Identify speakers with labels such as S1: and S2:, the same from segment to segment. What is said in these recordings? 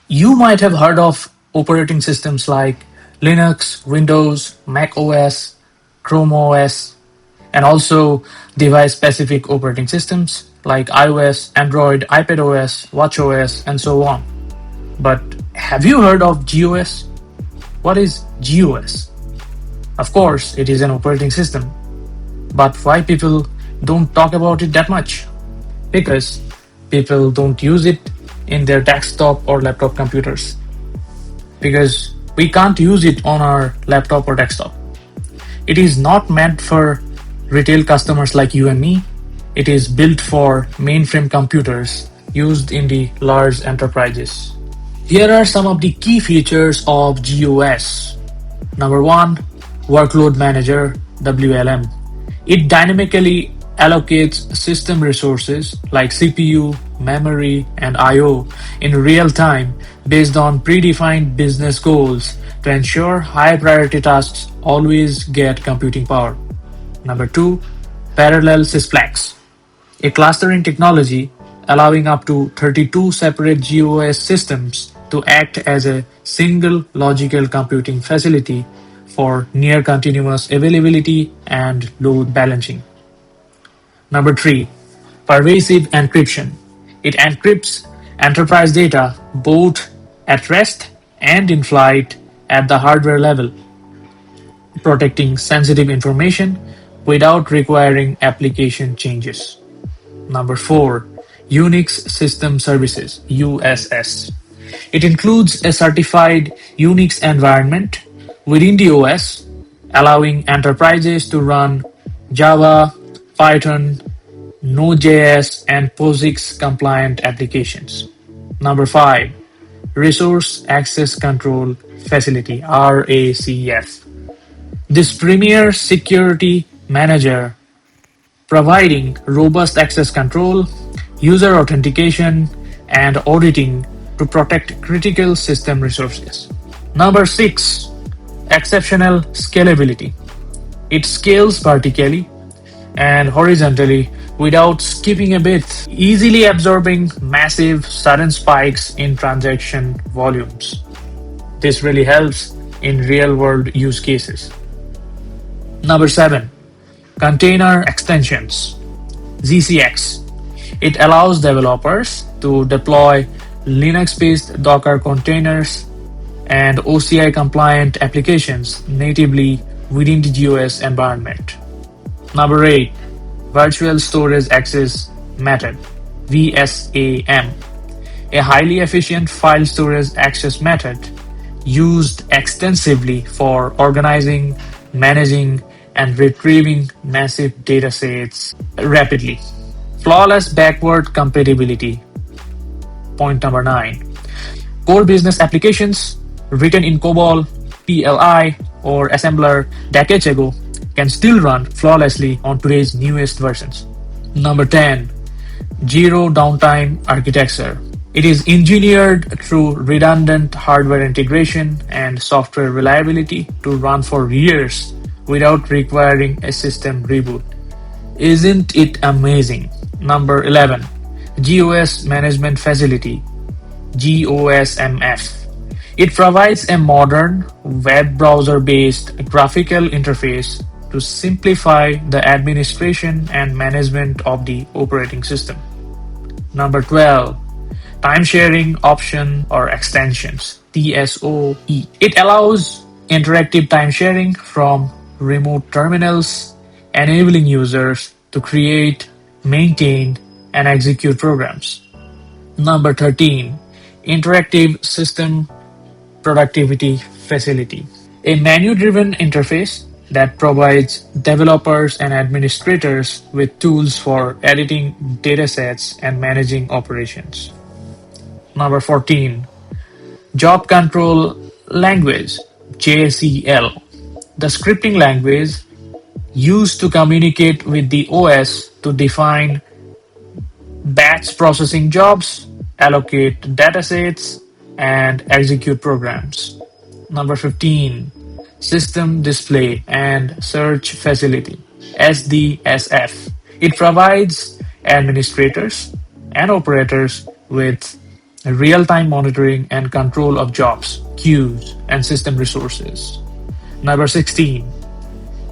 S1: You might have heard of operating systems like Linux, Windows, Mac OS, Chrome OS, and also device-specific operating systems like iOS, Android, iPadOS, watchOS, and so on. But have you heard of GOS? What is GOS? Of course, it is an operating system, but why people don't talk about it that much? Because people don't use it in their desktop or laptop computers. Because we can't use it on our laptop or desktop. It is not meant for retail customers like you and me. It is built for mainframe computers used in the large enterprises. Here are some of the key features of GOS. Number one, Workload Manager WLM. It dynamically allocates system resources like CPU, memory, and I/O in real time based on predefined business goals to ensure high priority tasks always get computing power. Number two, Parallel Sysplex, a clustering technology allowing up to 32 separate GOS systems to act as a single logical computing facility for near continuous availability and load balancing. Number three, pervasive encryption. It encrypts enterprise data both at rest and in flight at the hardware level, protecting sensitive information without requiring application changes. Number four, Unix System Services (USS). It includes a certified Unix environment within the OS, allowing enterprises to run Java, Python, Node.js, and POSIX compliant applications. Number five, Resource Access Control Facility (RACF). This premier security manager providing robust access control, user authentication, and auditing to protect critical system resources. Number six, exceptional scalability. It scales vertically and horizontally without skipping a bit, easily absorbing massive sudden spikes in transaction volumes. This really helps in real world use cases. Number seven, container extensions (ZCX). It allows developers to deploy Linux-based Docker containers and OCI-compliant applications natively within the GOS environment. Number 8. Virtual Storage Access Method (VSAM), a highly efficient file storage access method used extensively for organizing, managing, and retrieving massive datasets rapidly. Flawless backward compatibility. Point number 9. Core business applications written in COBOL, PLI, or assembler decades ago can still run flawlessly on today's newest versions. Number 10. Zero downtime architecture. It is engineered through redundant hardware integration and software reliability to run for years without requiring a system reboot. Isn't it amazing? Number 11. GOS Management Facility (GOSMF). It provides a modern web browser-based graphical interface to simplify the administration and management of the operating system. Number 12. Time Sharing Option or Extensions (TSOE). It allows interactive time sharing from remote terminals, enabling users to create, maintain, and execute programs. Number 13. Interactive System Productivity Facility, a menu-driven interface that provides developers and administrators with tools for editing datasets and managing operations. Number 14. Job Control Language (JCL), the scripting language used to communicate with the OS to define batch processing jobs, allocate datasets, and execute programs. Number 15. System Display and Search Facility (SDSF). It provides administrators and operators with real-time monitoring and control of jobs, queues, and system resources. Number 16,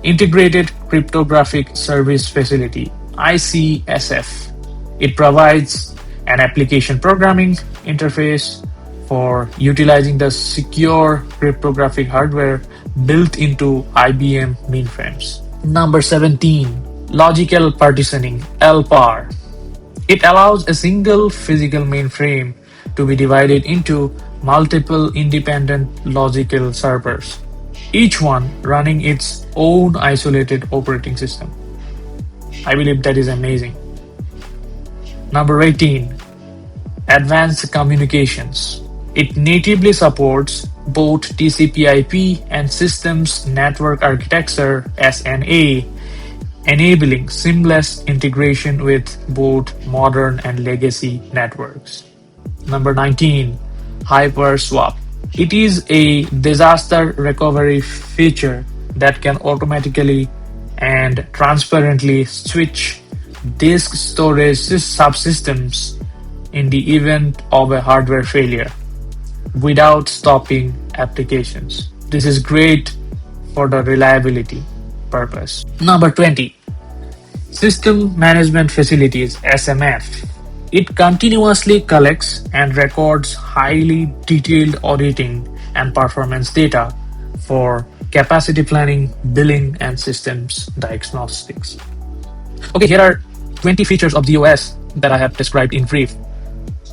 S1: Integrated Cryptographic Service Facility, ICSF. It provides an application programming interface for utilizing the secure cryptographic hardware built into IBM mainframes. Number 17, Logical Partitioning, LPAR. It allows a single physical mainframe to be divided into multiple independent logical servers, each one running its own isolated operating system. I believe that is amazing. Number 18, Advanced Communications. It natively supports both TCP/IP and Systems Network Architecture (SNA), enabling seamless integration with both modern and legacy networks. Number 19, Hyperswap. It is a disaster recovery feature that can automatically and transparently switch disk storage subsystems in the event of a hardware failure without stopping applications. This is great for the reliability purpose. Number 20, System Management Facilities (SMF). It continuously collects and records highly detailed auditing and performance data for capacity planning, billing, and systems diagnostics. Okay, here are 20 features of zOS that I have described in brief.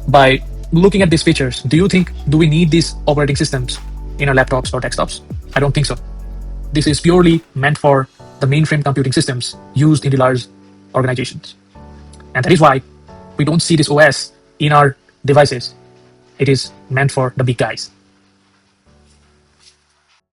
S1: By looking at these features, do we need these operating systems in our laptops or desktops? I don't think so. This is purely meant for the mainframe computing systems used in the large organizations. And that is why we don't see this OS in our devices. It is meant for the big guys.